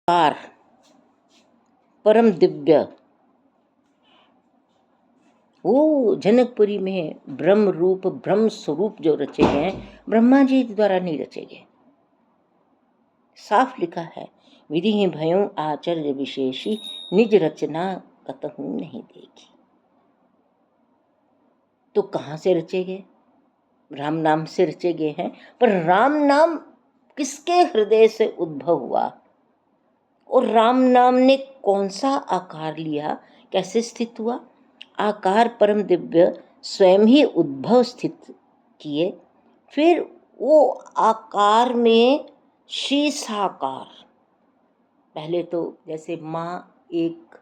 Car परम दिव्य, वो जनकपुरी में ब्रह्म रूप ब्रह्म स्वरूप जो रचे गए हैं, ब्रह्मा जी द्वारा नहीं रचे गए। साफ लिखा है, विधि भयों आचर्य विशेषी, निज रचना कतहु नहीं देखी। तो कहाँ से रचे गए? राम नाम से रचे गए हैं। पर राम नाम किसके हृदय से उद्भव हुआ, और राम नाम ने कौन सा आकार लिया, कैसे स्थित हुआ? आकार परम दिव्य स्वयं ही उद्भव स्थित किए, फिर वो आकार में श्री साकार। पहले तो जैसे माँ एक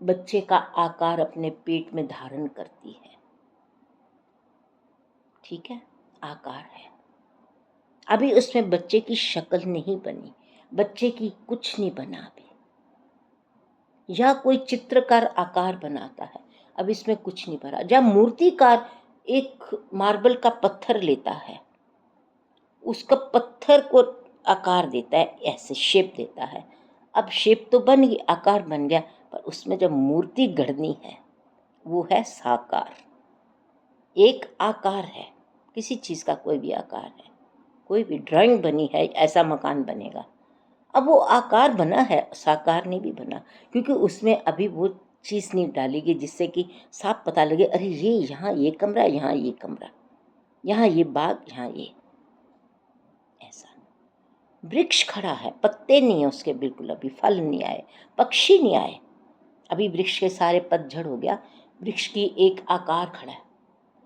बच्चे का आकार अपने पेट में धारण करती है, ठीक है, आकार है। अभी उसमें बच्चे की शक्ल नहीं बनी, बच्चे की कुछ नहीं बना अभी, या कोई चित्रकार आकार बनाता है, अब इसमें कुछ नहीं बना। जब मूर्तिकार एक मार्बल का पत्थर लेता है, उसका पत्थर को आकार देता है, ऐसे शेप देता है। अब शेप तो बन गई, आकार बन गया, पर उसमें जब मूर्ति गढ़नी है वो है साकार। एक आकार है, किसी चीज़ का कोई भी आकार है, कोई भी ड्राइंग बनी है, ऐसा मकान बनेगा। अब वो आकार बना है, साकार नहीं भी बना, क्योंकि उसमें अभी वो चीज़ नहीं डाली गई जिससे कि साफ पता लगे, अरे ये यहाँ ये कमरा, यहाँ ये कमरा, यहाँ ये बाग, यहाँ ये। ऐसा वृक्ष खड़ा है, पत्ते नहीं है उसके, बिल्कुल अभी फल नहीं आए, पक्षी नहीं आए, अभी वृक्ष के सारे पतझड़ हो गया, वृक्ष की एक आकार खड़ा है।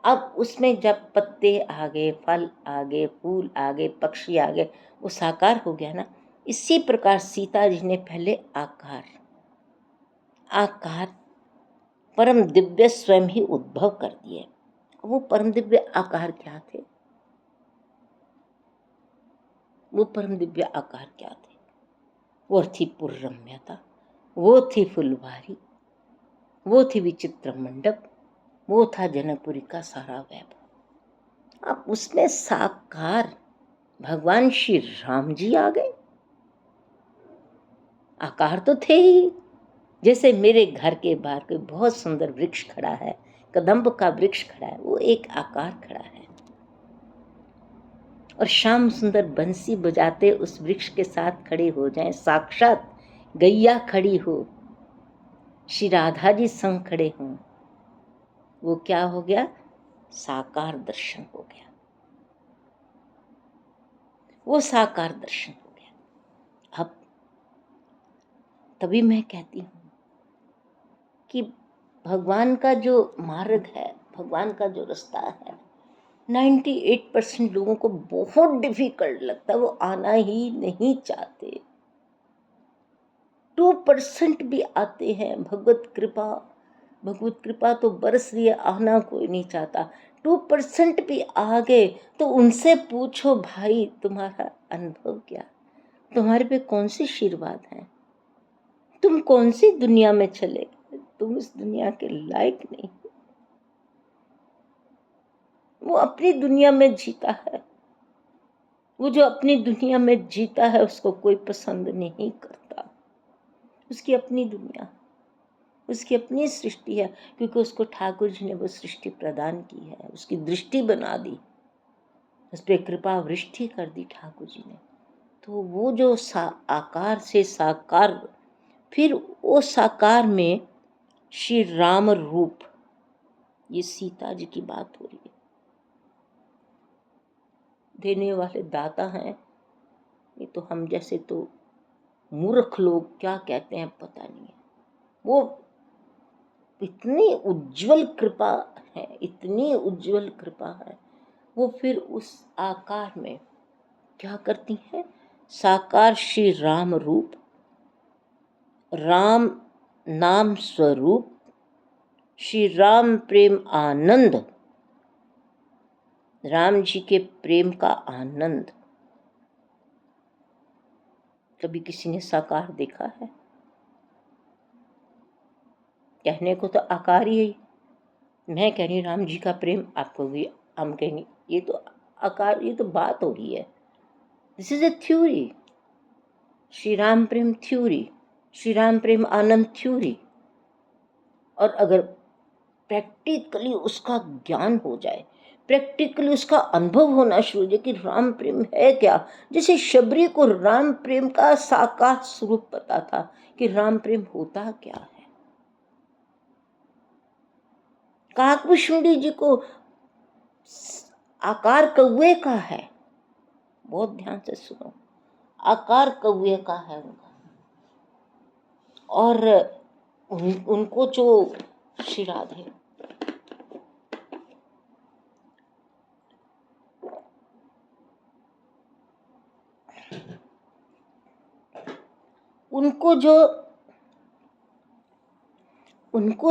अब उसमें जब पत्ते आ गए, फल आ गए, फूल आ गए, पक्षी आ गए, वो साकार हो गया ना। इसी प्रकार सीता जी ने पहले आकार परम दिव्य स्वयं ही उद्भव कर दिए। वो परम दिव्य आकार क्या थे? वो परम दिव्य आकार क्या थे? वो थी पुररम्यता, वो थी फुलवारी, वो थी विचित्र मंडप, वो था जनकपुरी का सारा वैभव। अब उसमें साकार भगवान श्री राम जी आ गए। आकार तो थे ही, जैसे मेरे घर के बाहर कोई बहुत सुंदर वृक्ष खड़ा है, कदम्ब का वृक्ष खड़ा है, वो एक आकार खड़ा है। और श्याम सुंदर बंसी बजाते उस वृक्ष के साथ खड़े हो जाएं, साक्षात गैया खड़ी हो, श्री राधा जी संग खड़े हों, वो क्या हो गया? साकार दर्शन हो गया, वो साकार दर्शन हो गया। अब तभी मैं कहती हूँ कि भगवान का जो मार्ग है, भगवान का जो रास्ता है, 98% लोगों को बहुत डिफिकल्ट लगता है, वो आना ही नहीं चाहते। 2% भी आते हैं। भगवत कृपा तो बरस रही है, आना कोई नहीं चाहता। 2% भी आ गए तो उनसे पूछो, भाई तुम्हारा अनुभव क्या, तुम्हारे पे कौन सी आशीर्वाद है, तुम कौन सी दुनिया में चले गए, तुम इस दुनिया के लायक नहीं। वो अपनी दुनिया में जीता है, वो जो अपनी दुनिया में जीता है उसको कोई पसंद नहीं करता। उसकी अपनी दुनिया, उसकी अपनी सृष्टि है, क्योंकि उसको ठाकुर जी ने वो सृष्टि प्रदान की है, उसकी दृष्टि बना दी, उस पर कृपा वृष्टि कर दी ठाकुर जी ने। तो वो जो आकार से साकार, फिर वो साकार में श्री राम रूप, ये सीता जी की बात हो रही है। देने वाले दाता हैं, ये तो हम जैसे तो मूर्ख लोग क्या कहते हैं पता नहीं है। वो इतनी उज्जवल कृपा है, इतनी उज्जवल कृपा है। वो फिर उस आकार में क्या करती है? साकार श्री राम रूप, राम नाम स्वरूप, श्री राम प्रेम आनंद, राम जी के प्रेम का आनंद। कभी किसी ने साकार देखा है? कहने को तो आकार ही है, मैं कह रही राम जी का प्रेम, आपको भी हम कहेंगे ये तो आकार, ये तो बात हो रही है। This is a theory. Shri Ram Prem theory, Shri Ram Prem Anand theory, और अगर प्रैक्टिकली उसका ज्ञान हो जाए, प्रैक्टिकली उसका अनुभव होना शुरू हो जाए कि राम प्रेम है क्या। जैसे शबरी को राम प्रेम का साकार स्वरूप पता था कि राम प्रेम होता क्या है। काकभूषुंडी जी को आकार कौवे का है, बहुत ध्यान से सुनो, आकार कौवे का है उनका। और उनको जो श्री राधे, उनको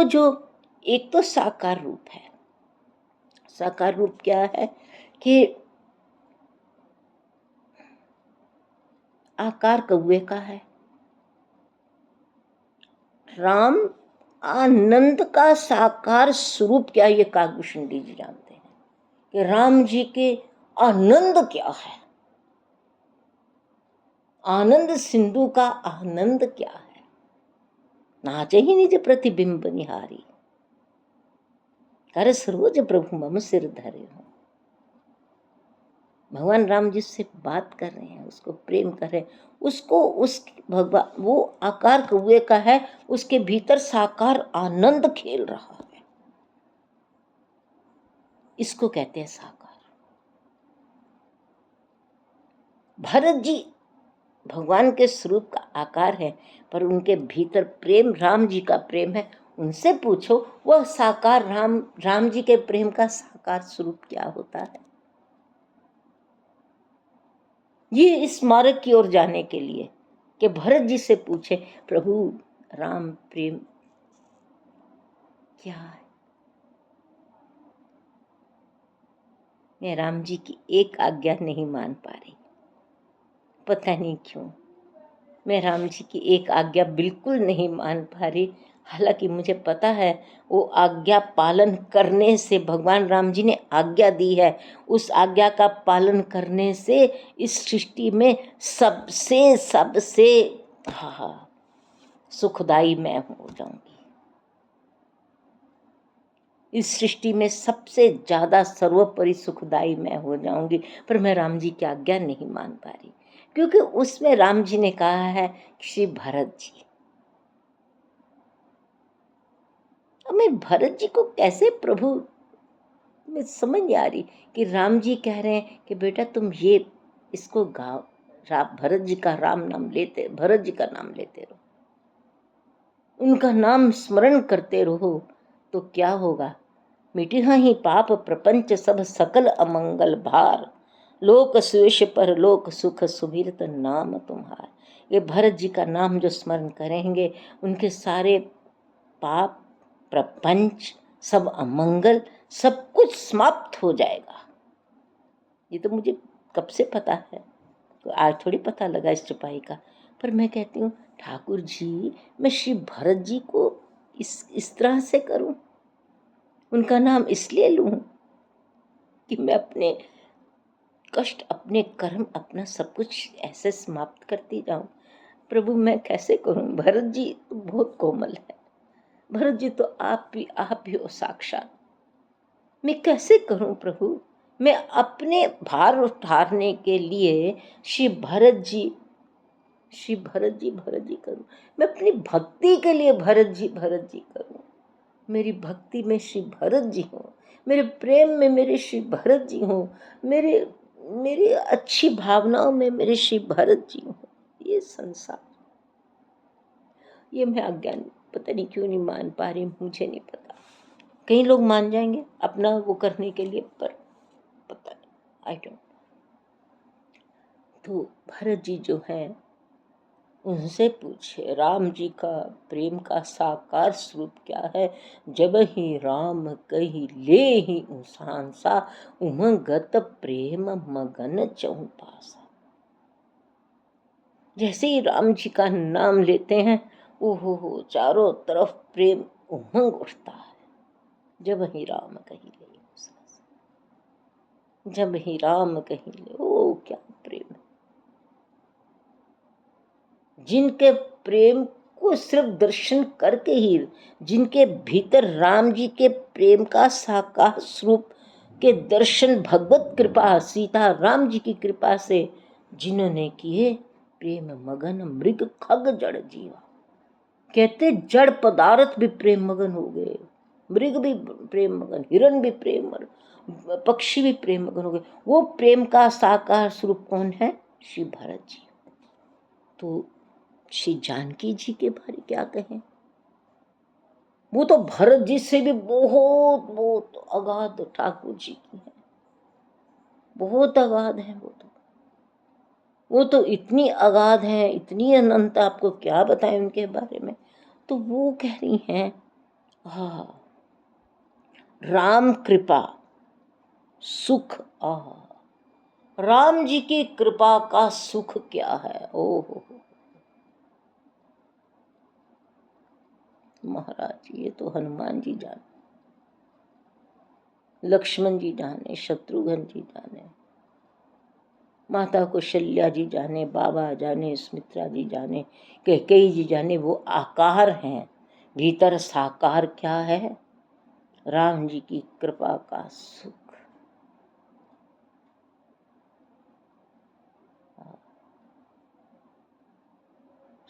जो एक तो साकार रूप है। साकार रूप क्या है कि आकार कौवे का है। राम आनंद का साकार स्वरूप क्या है, ये काकभूषुंडी जी जानते हैं कि राम जी के आनंद क्या है। आनंद सिंधु का आनंद क्या है। नाचे ही निज प्रतिबिंब निहारी, कर सरोज प्रभु मम सिर धरे हो। भगवान राम जिससे बात कर रहे हैं, उसको प्रेम कर रहे हैं, उसको उस भगवान वो आकार कौवे का है, उसके भीतर साकार आनंद खेल रहा है। इसको कहते हैं साकार। भरत जी भगवान के स्वरूप का आकार है, पर उनके भीतर प्रेम राम जी का प्रेम है। उनसे पूछो वह साकार राम जी के प्रेम का साकार स्वरूप क्या होता है। ये इस मार्ग की ओर जाने के लिए कि भरत जी से पूछे, प्रभु राम प्रेम क्या है। मैं राम जी की एक आज्ञा नहीं मान पा रही, पता नहीं क्यों। मैं राम जी की एक आज्ञा बिल्कुल नहीं मान पा रही। हालांकि मुझे पता है वो आज्ञा पालन करने से, भगवान राम जी ने आज्ञा दी है, उस आज्ञा का पालन करने से इस सृष्टि में सबसे सबसे सुखदाई मैं हो जाऊंगी। इस सृष्टि में सबसे ज्यादा सर्वोपरि सुखदाई मैं हो जाऊंगी। पर मैं राम जी की आज्ञा नहीं मान पा रही, क्योंकि उसमें राम जी ने कहा है श्री भरत जी। अब मैं भरत जी को कैसे प्रभु, मैं समझ नहीं आ रही कि राम जी कह रहे हैं कि बेटा तुम ये इसको गाओ, भरत जी का राम नाम लेते, भरत जी का नाम लेते रहो, उनका नाम स्मरण करते रहो, तो क्या होगा। मिटिहा ही पाप प्रपंच सब सकल अमंगल भार, लोक सुयश पर लोक सुख सुमिरत नाम तुम्हार। ये भरत जी का नाम जो स्मरण करेंगे, उनके सारे पाप प्रपंच सब अमंगल सब कुछ समाप्त हो जाएगा। ये तो मुझे कब से पता है, तो आज थोड़ी पता लगा इस चौपाई का। पर मैं कहती हूँ ठाकुर जी, मैं श्री भरत जी को इस तरह से करूं, उनका नाम इसलिए लूं कि मैं अपने कष्ट, अपने कर्म, अपना सब कुछ ऐसे समाप्त करती जाऊं। प्रभु मैं कैसे करूं। भरत जी तो बहुत कोमल है, भरत जी तो आप भी हो साक्षात। मैं कैसे करूं प्रभु। मैं अपने भार उतारने के लिए श्री भरत जी करूं। मैं अपनी भक्ति के लिए भरत जी करूं। मेरी भक्ति में श्री भरत जी हो, मेरे प्रेम में मेरे श्री भरत जी हो, मेरी अच्छी भावनाओं में मेरे श्री भरत जी हो। ये संसार, ये मैं अज्ञान पता नहीं क्यों नहीं मान पा रही, मुझे नहीं पता। कई लोग मान जाएंगे अपना वो करने के लिए, पर पता नहीं, आई डोंट। तो भरत जी जो है, उनसे पूछे राम जी का प्रेम का साकार स्वरूप क्या है। जब ही राम कही ले ही उसांसा, उमंगत प्रेम मगन चौपासा। जैसे ही राम जी का नाम लेते हैं, ओहो हो, चारों तरफ प्रेम उमंग उठता है। जब ही राम कही ले उसांसा, जब ही राम कही ले, ओ क्या प्रेम है। जिनके प्रेम को सिर्फ दर्शन करके ही, जिनके भीतर राम जी के प्रेम का साकार स्वरूप के दर्शन भगवत कृपा सीता राम जी की कृपा से जिन्होंने किए, प्रेम मगन मृग खग जड़ जीवा। कहते जड़ पदार्थ भी प्रेम मगन हो गए, मृग भी प्रेम मगन, हिरण भी प्रेम मगन, पक्षी भी प्रेम मगन हो गए। वो प्रेम का साकार स्वरूप कौन है? श्री भरत जी। तो श्री जानकी जी के बारे क्या कहें? वो तो भरत जी से भी बहुत बहुत अगाध ठाकुर जी की है, बहुत अगाध है। वो तो इतनी अगाध है, इतनी अनंत, आपको क्या बताएं उनके बारे में। तो वो कह रही हैं, हाँ राम कृपा सुख, राम जी की कृपा का सुख क्या है। ओहो महाराज, ये तो हनुमान जी जाने, लक्ष्मण जी जाने, शत्रुघ्न जी जाने, माता कौशल्या जी जाने, बाबा जाने, सुमित्रा जी जाने, कैकेयी जी जाने। वो आकार हैं, भीतर साकार क्या है? राम जी की कृपा का सुख।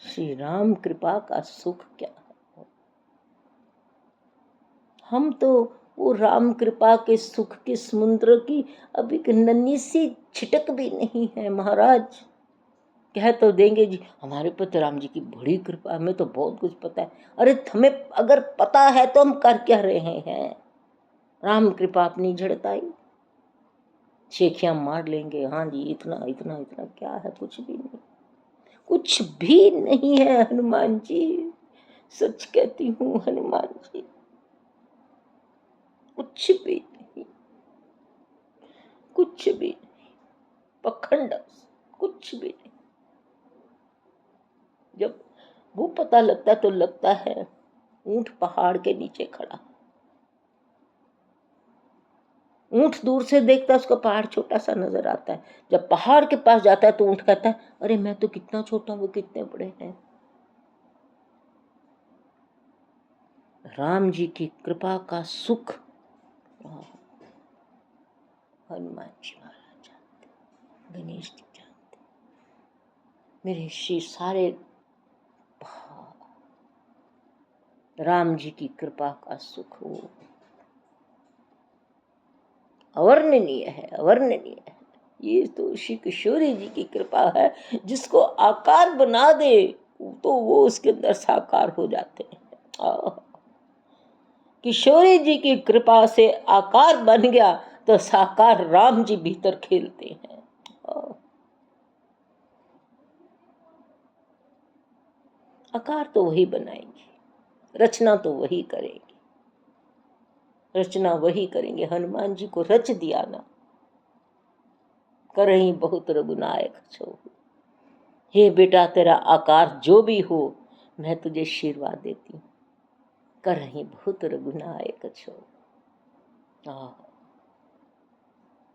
श्री राम कृपा का सुख क्या है? हम तो वो राम कृपा के सुख के समुद्र की अब एक नन्ही सी छिटक भी नहीं है महाराज। कह तो देंगे जी हमारे पर तो राम जी की बड़ी कृपा, हमें तो बहुत कुछ पता है। अरे हमें अगर पता है तो हम कर क्या रहे हैं? राम कृपा अपनी झड़ताई, शेखियां मार लेंगे, हाँ जी इतना इतना इतना, क्या है? कुछ भी नहीं, कुछ भी नहीं है हनुमान जी, सच कहती हूँ हनुमान जी, कुछ भी नहीं, कुछ भी नहीं, पखंड कुछ भी नहीं। जब वो पता लगता तो लगता है ऊंट पहाड़ के नीचे खड़ा, ऊंट दूर से देखता है उसका पहाड़ छोटा सा नजर आता है, जब पहाड़ के पास जाता है तो ऊंट कहता है अरे मैं तो कितना छोटा हूं, वो कितने बड़े हैं। राम जी की कृपा का सुख हनुमान जी महाराज जानते, गणेश जी जानते, मेरे श्री सारे राम जी की कृपा का सुख वो अवर्णनीय है, अवर्णनीय है। ये तो श्री किशोरी जी की कृपा है, जिसको आकार बना दे तो वो उसके अंदर साकार हो जाते हैं। किशोरी जी की कृपा से आकार बन गया तो साकार राम जी भीतर खेलते हैं। आकार तो वही बनाएंगे, रचना तो वही करेंगे, रचना वही करेंगे। हनुमान जी को रच दिया ना, करही बहुत रघुनायक छो। हे बेटा तेरा आकार जो भी हो मैं तुझे आशीर्वाद देती हूँ, करही बहुत रघुनायक छो।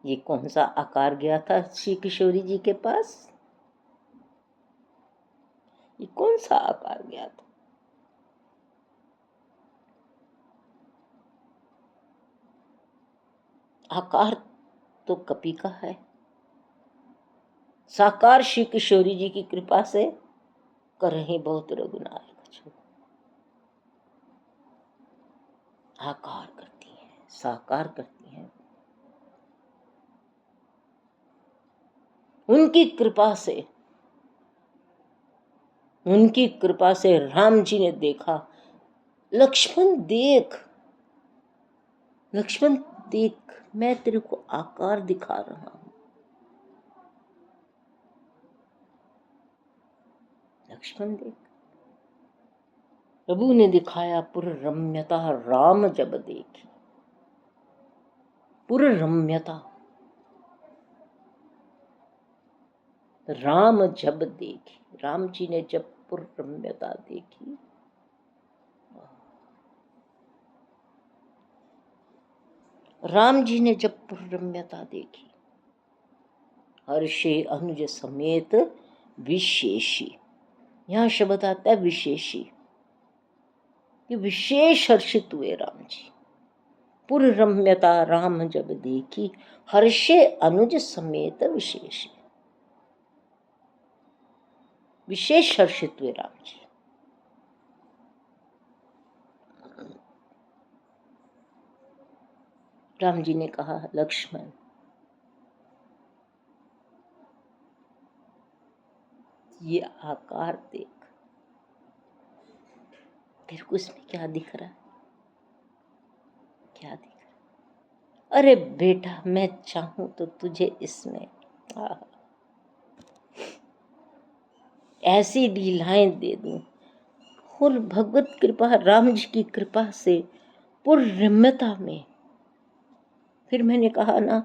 ये कौन सा आकार गया था श्री किशोरी जी के पास? ये कौन सा आकार गया था? आकार तो कपि का है, साकार श्री किशोरी जी की कृपा से करही बहुत रघुनायक छो। आकार करती है, साकार करती है। उनकी कृपा से, उनकी कृपा से राम जी ने देखा, लक्ष्मण देख, लक्ष्मण देख मैं तेरे को आकार दिखा रहा हूं। लक्ष्मण देख, प्रभु ने दिखाया पुर रम्यता राम जब देखी, पुर रम्यता राम जब देखी, राम जी ने जब पुर रम्यता देखी, राम जी ने जब पुर रम्यता देखी, हर्षे अनुज समेत विशेषी, यहाँ शब्द आता है विशेषी, कि विशेष हर्षित हुए राम जी। पुर रम्यता राम जब देखी, हर्षे अनुज समेत विशेष। विशेष हर्षित हुए राम जी। राम जी ने कहा, लक्ष्मण ये आकार देख, तेरे को इसमें क्या दिख रहा है? क्या दिख रहा है? अरे बेटा, मैं चाहूं तो तुझे इसमें ऐसी लीलाएं दे दूं। और भगवत कृपा, राम जी की कृपा से पूर्णता में, फिर मैंने कहा ना,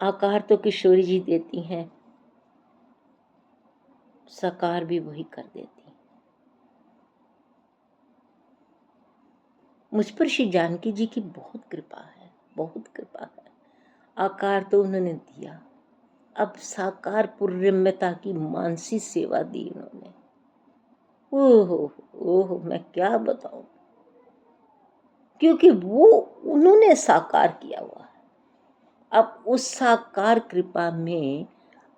आकार तो किशोरी जी देती हैं, साकार भी वही कर देती। मुझ पर श्री जानकी जी की बहुत कृपा है, बहुत कृपा है। आकार तो उन्होंने दिया, अब साकार पूर्णता की मानसी सेवा दी उन्होंने। ओहो ओहो, मैं क्या बताऊं, क्योंकि वो उन्होंने साकार किया हुआ है। अब उस साकार कृपा में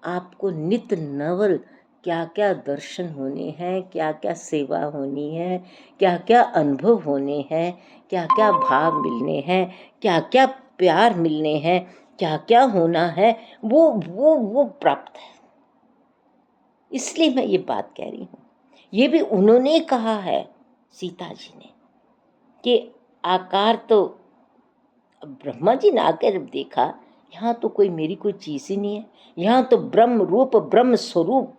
आपको नित नवल क्या क्या दर्शन होने हैं, क्या क्या सेवा होनी है, क्या क्या अनुभव होने हैं, क्या क्या भाव मिलने हैं, क्या क्या प्यार मिलने हैं, क्या क्या होना है, वो प्राप्त है। इसलिए मैं ये बात कह रही हूँ। ये भी उन्होंने कहा है, सीता जी ने, कि आकार तो ब्रह्मा जी ने आकर देखा, यहाँ तो कोई मेरी कोई चीज ही नहीं है, यहाँ तो ब्रह्म रूप, ब्रह्म स्वरूप,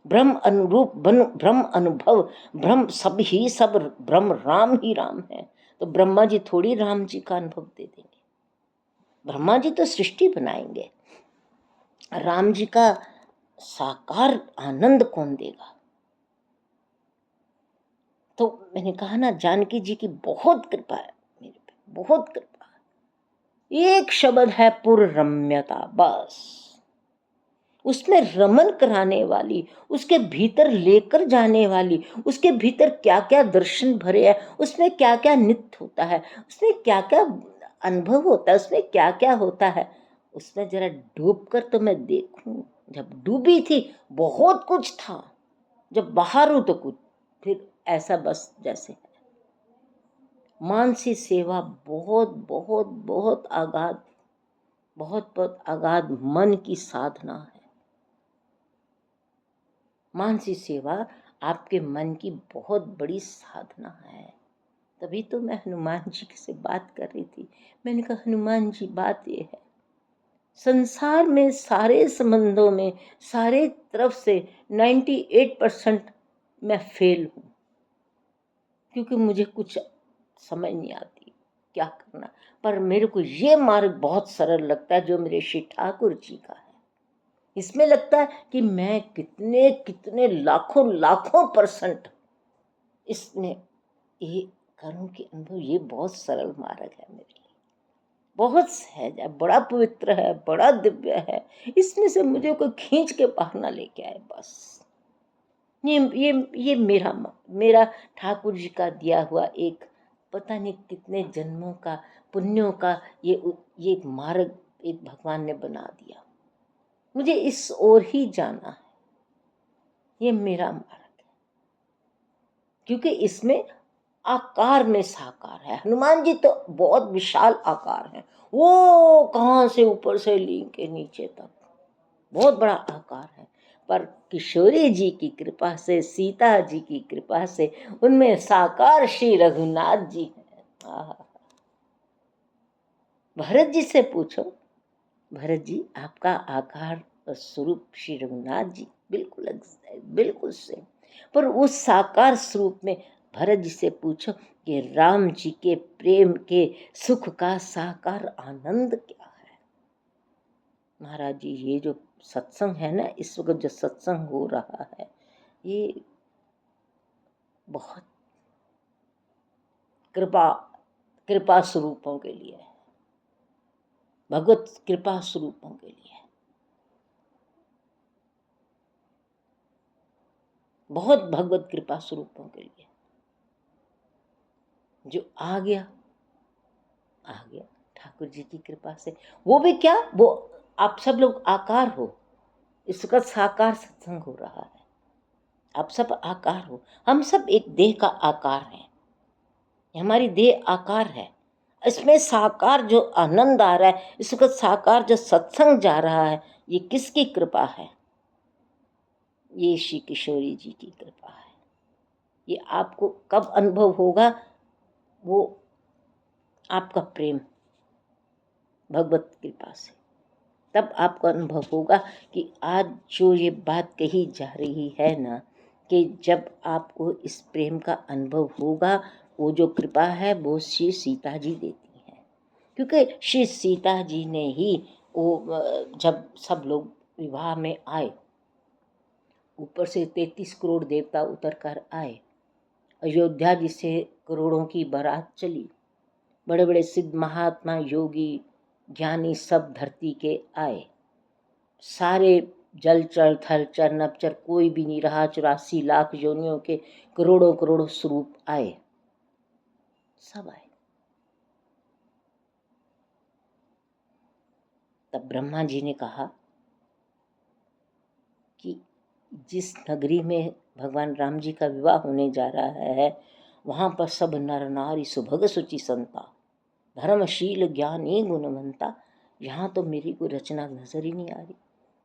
ब्रह्म अनुरूप, ब्रह्म अनुभव, ब्रह्म सब ही सब, ब्रह्म राम ही राम है। तो ब्रह्मा जी थोड़ी राम जी का अनुभव दे देंगे। ब्रह्मा जी तो सृष्टि बनाएंगे, राम जी का साकार आनंद कौन देगा? तो मैंने कहा ना, जानकी जी की बहुत कृपा है मेरे पे, बहुत कृपा। एक शब्द है पुररम्यता, बस उसमें रमन कराने वाली, उसके भीतर लेकर जाने वाली, उसके भीतर क्या क्या दर्शन भरे हैं, उसमें क्या क्या नित्य होता है, उसमें क्या क्या अनुभव होता है, उसमें क्या क्या होता है, उसमें जरा डूब कर तो मैं देखूं। जब डूबी थी बहुत कुछ था, जब बाहर हूं तो कुछ, फिर ऐसा बस जैसे मानसी सेवा बहुत बहुत बहुत आगाध, बहुत बहुत अगाध मन की साधना है। मानसी सेवा आपके मन की बहुत बड़ी साधना है। तभी तो मैं हनुमान जी से बात कर रही थी। मैंने कहा, हनुमान जी, बात ये है, संसार में सारे संबंधों में सारे तरफ से 98% मैं फेल हूँ, क्योंकि मुझे कुछ समझ नहीं आती क्या करना। पर मेरे को ये मार्ग बहुत सरल लगता है, जो मेरे श्री ठाकुर जी का है। इसमें लगता है कि मैं कितने कितने लाखों लाखों % इसमें ये करूं कि अनुभव, ये बहुत सरल मार्ग है मेरे लिए, बहुत सहज है, बड़ा पवित्र है, बड़ा दिव्य है। इसमें से मुझे कोई खींच के बाहर ना लेके आए, बस ये मेरा ठाकुर जी का दिया हुआ एक, पता नहीं कितने जन्मों का पुण्यों का ये एक मार्ग एक भगवान ने बना दिया। मुझे इस ओर ही जाना है, ये मेरा मार्ग है, क्योंकि इसमें आकार में साकार है। हनुमान जी तो बहुत विशाल आकार है, वो कहाँ से ऊपर से लेके नीचे तक बहुत बड़ा आकार है। पर किशोरी जी की कृपा से, सीता जी की कृपा से, उनमें साकार श्री रघुनाथ जी हैं। भरत जी से पूछो, भरत जी आपका आकार स्वरूप श्री रघुनाथ जी बिल्कुल बिल्कुल से, पर उस साकार स्वरूप में भरत जी से पूछो कि राम जी के प्रेम के सुख का साकार आनंद क्या है। महाराज जी, ये जो सत्संग है ना, इस वक्त जो सत्संग हो रहा है, ये बहुत कृपा स्वरूपों के लिए है, भगवत कृपा स्वरूपों के लिए। बहुत भगवत कृपा स्वरूपों के लिए। जो आ गया ठाकुर जी की कृपा से। वो भी क्या, वो आप सब लोग आकार हो, इस वक्त साकार सत्संग हो रहा है, आप सब आकार हो, हम सब एक देह का आकार हैं, हमारी देह आकार है, इसमें साकार जो आनंद आ रहा है, इस वक्त साकार जो सत्संग जा रहा है, ये किसकी कृपा है? ये श्री किशोरी जी की कृपा है। ये आपको कब अनुभव होगा? वो आपका प्रेम भगवत कृपा से, तब आपको अनुभव होगा कि आज जो ये बात कही जा रही है ना, कि जब आपको इस प्रेम का अनुभव होगा, वो जो कृपा है वो श्री सीता जी देती हैं। क्योंकि श्री सीता जी ने ही वो जब सब लोग विवाह में आए, ऊपर से 33 करोड़ देवता उतर कर आए, अयोध्या जी से करोड़ों की बारात चली, बड़े बड़े सिद्ध महात्मा योगी ज्ञानी सब धरती के आए, सारे जलचर थलचर नपचर कोई भी नहीं रहा, 84 लाख योनियों के करोड़ों करोड़ों स्वरूप आए, सब आए। तब ब्रह्मा जी ने कहा कि जिस नगरी में भगवान राम जी का विवाह होने जा रहा है, वहां पर सब नर नारी सुभग सुचि संता, धर्मशील ज्ञानी गुणवंता, यहाँ तो मेरी कोई रचना नजर ही नहीं आ रही।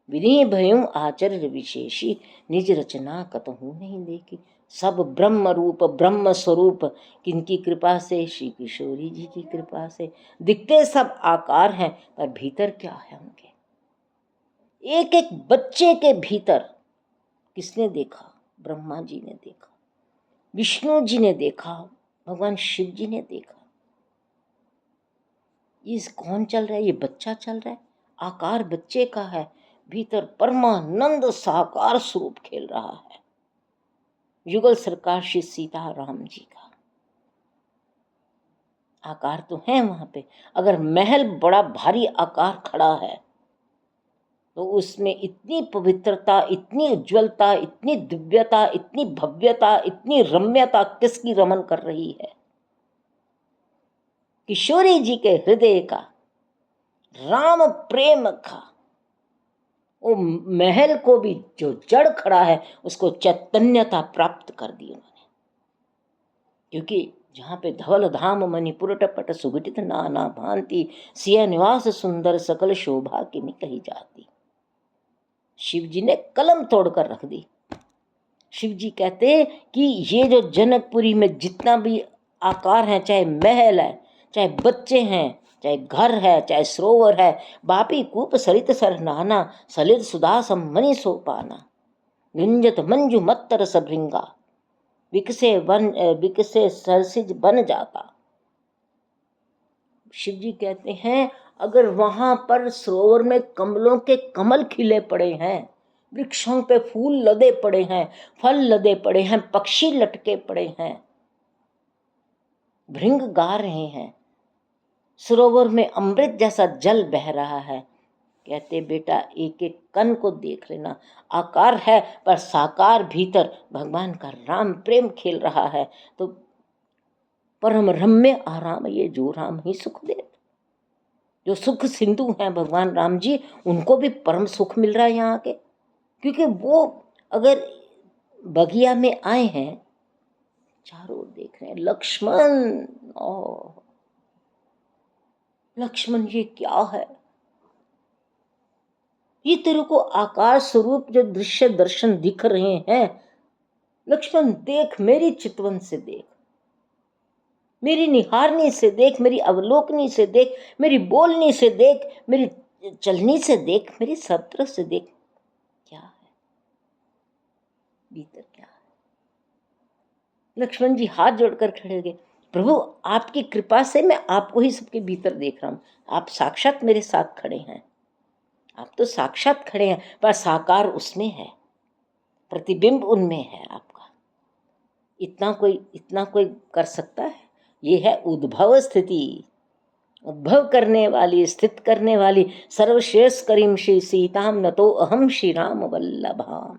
विनय भयम आचर्य विशेषी, निज रचना कतहु नहीं देखी। सब ब्रह्म रूप ब्रह्म स्वरूप, किनकी कृपा से? श्री किशोरी जी की कृपा से। दिखते सब आकार हैं, पर भीतर क्या है उनके? एक एक बच्चे के भीतर किसने देखा? ब्रह्मा जी ने देखा, विष्णु जी ने देखा, भगवान शिव जी ने देखा। ये कौन चल रहा है? ये बच्चा चल रहा है, आकार बच्चे का है, भीतर परमानंद साकार स्वरूप खेल रहा है। युगल सरकार श्री सीता राम जी का आकार तो है वहां पे। अगर महल बड़ा भारी आकार खड़ा है तो उसमें इतनी पवित्रता, इतनी उज्जवलता, इतनी दिव्यता, इतनी भव्यता, इतनी रम्यता किसकी रमन कर रही है? किशोरी जी के हृदय का राम प्रेम का। वो महल को भी जो जड़ खड़ा है उसको चैतन्यता प्राप्त कर दी उन्होंने। क्योंकि जहाँ पे धवल धाम मणिपुर टपट सुगठित नाना भांति, सिया निवास सुंदर सकल शोभा की नहीं कही जाती। शिव जी ने कलम तोड़कर रख दी। शिव जी कहते कि ये जो जनकपुरी में जितना भी आकार है, चाहे महल है, चाहे बच्चे हैं, चाहे घर है, चाहे सरोवर है, बापी कूप सरित सर नाना, सलित सुधा मणि सोपाना, निंजत मंजू मत्तर सभृंगा, विकसे सरसिज बन जाता। शिव जी कहते हैं अगर वहां पर सरोवर में कमलों के कमल खिले पड़े हैं, वृक्षों पे फूल लदे पड़े हैं, फल लदे पड़े हैं, पक्षी लटके पड़े हैं, भृंग गा रहे हैं, सरोवर में अमृत जैसा जल बह रहा है, कहते बेटा एक एक कण को देख लेना, आकार है पर साकार भीतर भगवान का राम प्रेम खेल रहा है। तो परम रम्य आराम ये जो राम ही सुख दे, जो सुख सिंधु हैं भगवान राम जी, उनको भी परम सुख मिल रहा है यहाँ के। क्योंकि वो अगर बगिया में आए हैं, चारों ओर देख रहे हैं, लक्ष्मण, ओ लक्ष्मण ये क्या है? ये तेरे को आकार स्वरूप जो दृश्य दर्शन दिख रहे हैं, लक्ष्मण देख, मेरी चितवन से देख, मेरी निहारनी से देख, मेरी अवलोकनी से देख, मेरी बोलनी से देख, मेरी चलनी से देख, मेरी सब तरफ से देख, क्या है भीतर, क्या है? लक्ष्मण जी हाथ जोड़कर खड़े हो गए, प्रभु आपकी कृपा से मैं आपको ही सबके भीतर देख रहा हूं, आप साक्षात मेरे साथ खड़े हैं, आप तो साक्षात खड़े हैं, पर साकार उसमें है, प्रतिबिंब उनमें है आपका। इतना कोई कर सकता है? ये है उद्भव स्थिति, उद्भव करने वाली, स्थित करने वाली, सर्वश्रेष्ठ करीम श्री सीताम न तो अहम श्री राम वल्लभाम।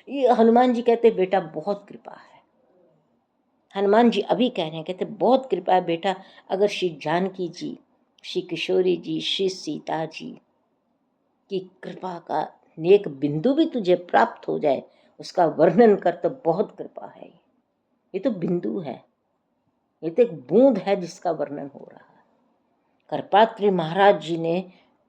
ये हनुमान जी कहते बेटा बहुत कृपा है। हनुमान जी अभी कह रहे हैं, कहते बहुत कृपा है बेटा, अगर श्री जानकी जी, श्री किशोरी जी, श्री सीता जी की कृपा का नेक बिंदु भी तुझे प्राप्त हो जाए, उसका वर्णन कर तो बहुत कृपा है। ये तो बिंदु है, ये तो एक बूंद है जिसका वर्णन हो रहा है। करपात्री महाराज जी ने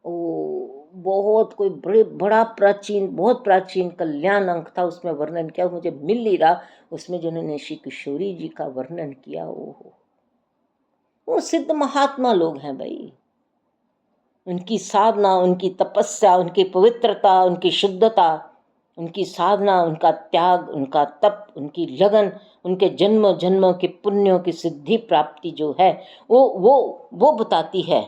बहुत कोई बड़ा प्राचीन, बहुत प्राचीन कल्याण अंक था, उसमें वर्णन किया, मुझे मिल नहीं रहा उसमें जिन्होंने श्री किशोरी जी का वर्णन किया। वो सिद्ध महात्मा लोग हैं भाई, उनकी साधना, उनकी तपस्या, उनकी पवित्रता, उनकी शुद्धता, उनकी साधना, उनका त्याग, उनका तप, उनकी लगन, उनके जन्म जन्मों के पुण्यों की सिद्धि प्राप्ति जो है वो बताती है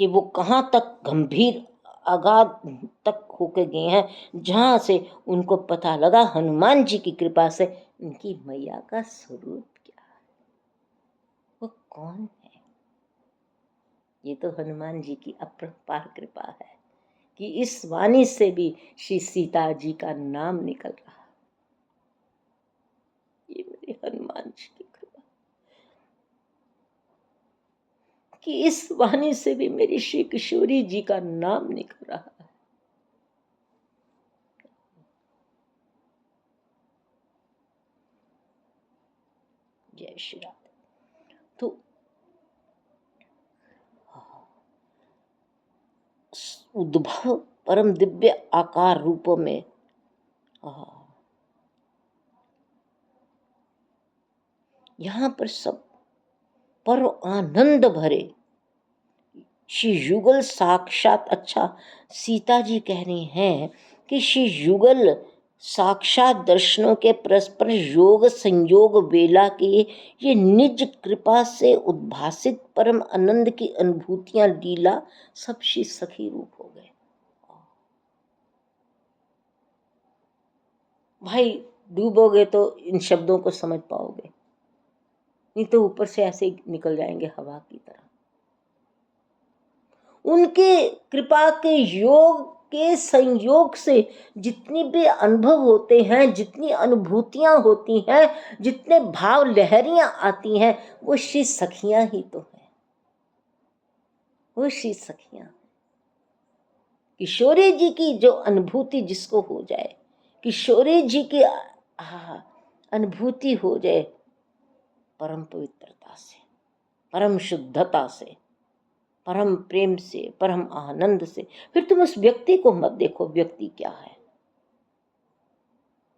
कि वो कहाँ तक गंभीर अगाध तक होके गए हैं, जहाँ से उनको पता लगा हनुमान जी की कृपा से उनकी मैया का स्वरूप क्या है, वो कौन है। ये तो हनुमान जी की अपरंपार कृपा है कि इस वाणी से भी श्री सीता जी का नाम निकल रहा। ये मेरे हनुमान जी की कृपा कि इस वाणी से भी मेरी श्री किशोरी जी का नाम निकल रहा है। जय श्री राम। तो उद्भव परम दिव्य आकार रूपों में यहाँ पर सब पर आनंद भरे श्री युगल साक्षात। अच्छा, सीता जी कह रही हैं कि श्री युगल साक्षात दर्शनों के परस्पर योग संयोग वेला के ये निज कृपा से उद्भासित परम आनंद की अनुभूतियां लीला सब श्री सखी रूप हो गए। भाई डूबोगे तो इन शब्दों को समझ पाओगे, नहीं तो ऊपर से ऐसे ही निकल जाएंगे हवा की तरह। उनके कृपा के योग के संयोग से जितनी भी अनुभव होते हैं, जितनी अनुभूतियां होती हैं, जितने भाव लहरियां आती हैं, वो श्री सखियां ही तो है। वो श्री सखियां, किशोरी जी की जो अनुभूति जिसको हो जाए, किशोरी जी की अनुभूति हो जाए परम पवित्रता से, परम शुद्धता से, परम प्रेम से, परम आनंद से, फिर तुम उस व्यक्ति को मत देखो व्यक्ति क्या है,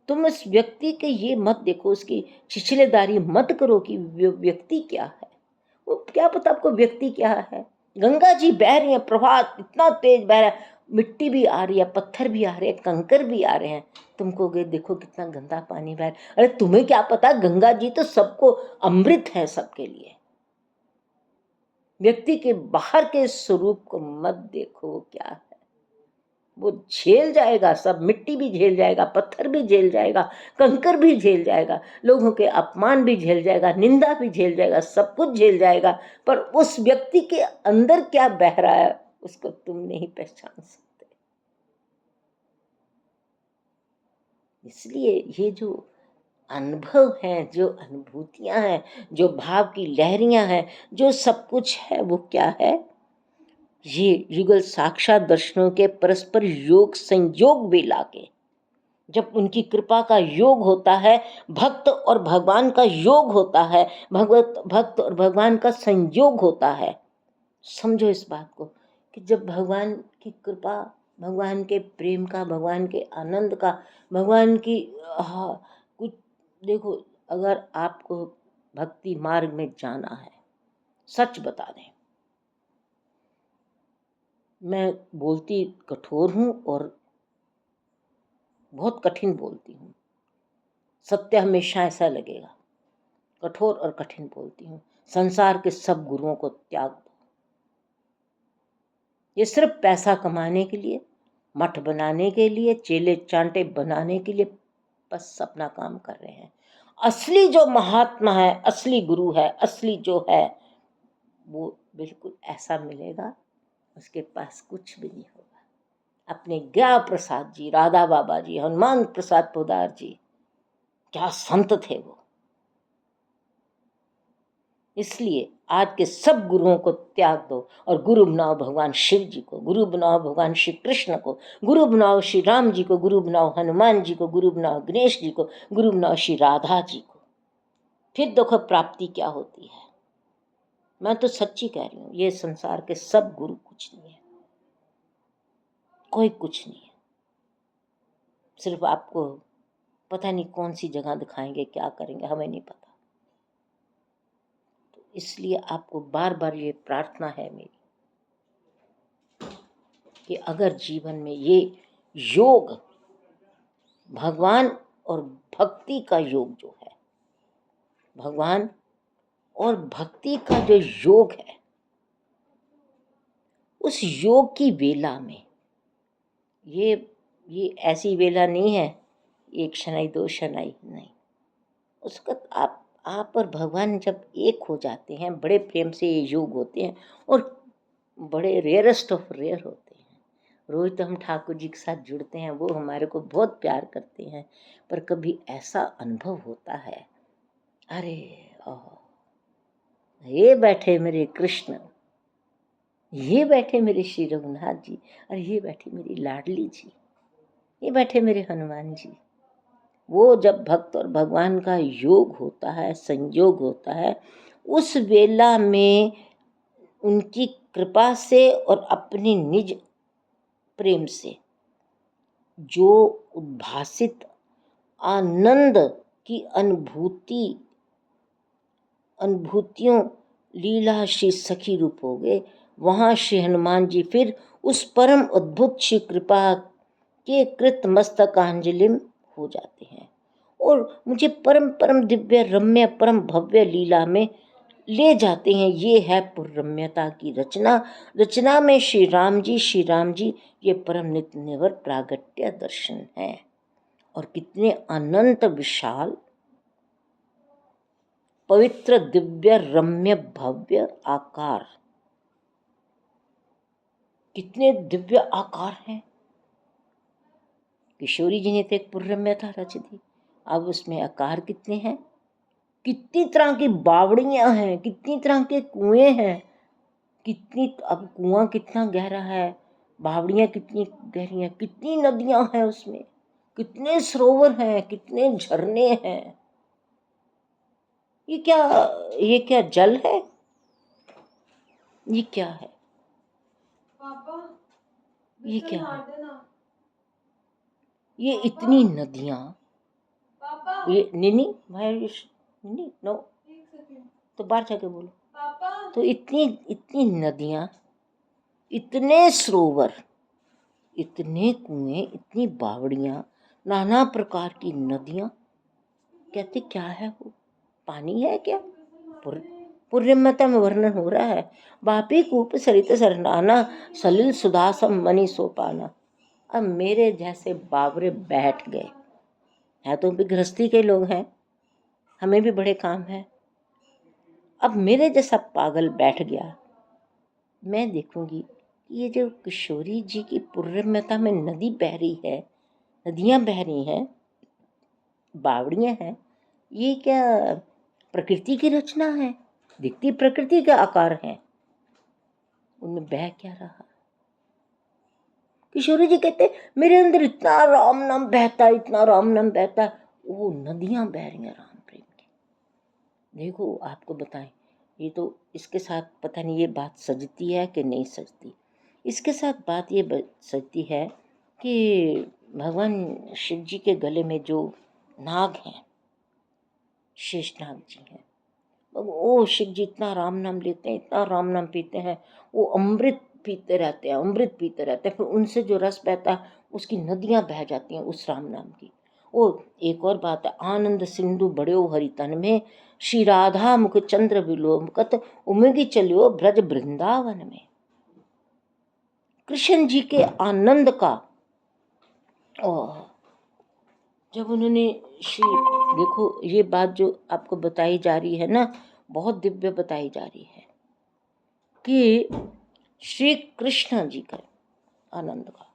तुम उस व्यक्ति के ये मत देखो, उसकी छिछलेदारी मत करो कि व्यक्ति क्या है। वो क्या पता आपको व्यक्ति क्या है। गंगा जी बह रही है, प्रवाह इतना तेज बह रहा है, मिट्टी भी आ रही है, पत्थर भी आ रहे हैं, कंकर भी आ रहे हैं, तुम कहोगे देखो कितना गंदा पानी बह रहा है। अरे तुम्हें क्या पता, गंगा जी तो सबको अमृत है, सबके लिए। व्यक्ति के बाहर के स्वरूप को मत देखो, वो क्या है। वो झेल जाएगा सब, मिट्टी भी झेल जाएगा, पत्थर भी झेल जाएगा, कंकर भी झेल जाएगा, लोगों के अपमान भी झेल जाएगा, निंदा भी झेल जाएगा, सब कुछ झेल जाएगा, पर उस व्यक्ति के अंदर क्या बह रहा है उसको तुम नहीं पहचान सकते। इसलिए ये जो अनुभव हैं, जो अनुभूतियां हैं, जो भाव की लहरियां हैं, जो सब कुछ है, वो क्या है, ये युगल साक्षात दर्शनों के परस्पर योग संयोग वेला के, जब उनकी कृपा का योग होता है, भक्त और भगवान का योग होता है, भक्त और भगवान का संयोग होता है। समझो इस बात को कि जब भगवान की कृपा, भगवान के प्रेम का, भगवान के आनंद का, भगवान की कुछ देखो, अगर आपको भक्ति मार्ग में जाना है, सच बता दें, मैं बोलती कठोर हूँ और बहुत कठिन बोलती हूँ, सत्य हमेशा ऐसा लगेगा, कठोर और कठिन बोलती हूँ। संसार के सब गुरुओं को त्याग दो, ये सिर्फ पैसा कमाने के लिए, मठ बनाने के लिए, चेले चांटे बनाने के लिए बस अपना काम कर रहे हैं। असली जो महात्मा है, असली गुरु है, असली जो है, वो बिल्कुल ऐसा मिलेगा, उसके पास कुछ भी नहीं होगा, अपने ज्ञा प्रसाद जी, राधा बाबा जी, हनुमान प्रसाद पोदार जी, क्या संत थे वो। इसलिए आज के सब गुरुओं को त्याग दो और गुरु बनाओ भगवान शिव जी को, गुरु बनाओ भगवान श्री कृष्ण को, गुरु बनाओ श्री राम जी को, गुरु बनाओ हनुमान जी को, गुरु बनाओ गणेश जी को, गुरु बनाओ श्री राधा जी को। फिर देखो प्राप्ति क्या होती है। मैं तो सच्ची कह रही हूँ, ये संसार के सब गुरु कुछ नहीं है, कोई कुछ नहीं है। सिर्फ आपको पता नहीं कौन सी जगह दिखाएंगे, क्या करेंगे, हमें नहीं पता। तो इसलिए आपको बार बार ये प्रार्थना है मेरी कि अगर जीवन में ये योग, भगवान और भक्ति का योग जो है, भगवान और भक्ति का जो योग है, उस योग की वेला में ये ऐसी वेला नहीं है एक शनाई दो शनाई, नहीं। उसका आप और भगवान जब एक हो जाते हैं, बड़े प्रेम से ये योग होते हैं और बड़े रेयरेस्ट ऑफ रेयर होते हैं। रोज तो हम ठाकुर जी के साथ जुड़ते हैं, वो हमारे को बहुत प्यार करते हैं, पर कभी ऐसा अनुभव होता है, अरे ये बैठे मेरे कृष्ण, ये बैठे मेरे श्री रघुनाथ जी, और ये बैठी मेरी लाडली जी, ये बैठे मेरे हनुमान जी। वो जब भक्त और भगवान का योग होता है, संयोग होता है, उस वेला में उनकी कृपा से और अपनी निज प्रेम से जो उद्भासित आनंद की अनुभूतियों लीला श्री सखी रूप हो गए, वहाँ श्री हनुमान जी फिर उस परम अद्भुत श्री कृपा के कृत मस्तकांजलि हो जाते हैं और मुझे परम परम दिव्य रम्य परम भव्य लीला में ले जाते हैं। ये है पुरम्यता की रचना में श्री राम जी ये परम नित्य निवर प्रागट्य दर्शन है। और कितने अनंत विशाल पवित्र दिव्य रम्य भव्य आकार, कितने दिव्य आकार हैं। किशोरी जी ने तो एक पुरम्यता रच दी, अब उसमें आकार कितने हैं, कितनी तरह की बावड़ियां हैं, कितनी तरह के कुएं हैं, कितनी, अब कुआं कितना गहरा है, बावड़ियां कितनी गहरी हैं, कितनी नदियां हैं उसमें, कितने सरोवर हैं, कितने झरने हैं। ये क्या जल है, ये क्या है, पापा ये क्या है, ये इतनी नदियां, ये नीनी भाई नीनी नो तो बाहर जाके बोलो, तो इतनी नदियां, इतने सरोवर, इतने कुएं, इतनी बावड़ियां, नाना प्रकार की नदियां, कहते क्या है वो, पानी है क्या। पुर्यमता में वर्णन हो रहा है, बापी कूप सरित सरनाना सलिल सुदासम मणि सोपाना। अब मेरे जैसे बावरे बैठ गए हैं, तो भी गृहस्थी के लोग हैं, हमें भी बड़े काम है। अब मेरे जैसा पागल बैठ गया, मैं देखूंगी ये जो किशोरी जी की पुर्यमता में नदी बह रही है, नदियां बह रही हैं, बावड़ियां हैं, ये क्या प्रकृति की रचना है, दिखती प्रकृति के आकार हैं, उनमें बह क्या रहा। किशोरी जी कहते मेरे अंदर इतना राम नाम बहता, इतना राम नाम बहता, वो नदियां बह रही हैं राम प्रेम की। देखो आपको बताएं, ये तो इसके साथ पता नहीं ये बात सजती है कि नहीं सजती। इसके साथ बात ये सजती है कि भगवान शिव जी के गले में जो नाग हैं, शेषनाग जी हैं, वो शिव जी इतना राम नाम लेते हैं, इतना राम नाम पीते हैं, वो अमृत पीते रहते हैं, अमृत पीते रहते हैं, फिर उनसे जो रस बहता है उसकी नदियां बह जाती हैं उस राम नाम की। और एक और बात है, आनंद सिंधु बड़ो हरि तन में, श्री राधा मुख चंद्र विलोकत उमगी चलियो ब्रज वृंदावन में। कृष्ण जी के आनंद का, और जब उन्होंने श्री, देखो ये बात जो आपको बताई जा रही है ना, बहुत दिव्य बताई जा रही है कि श्री कृष्ण जी का आनंद का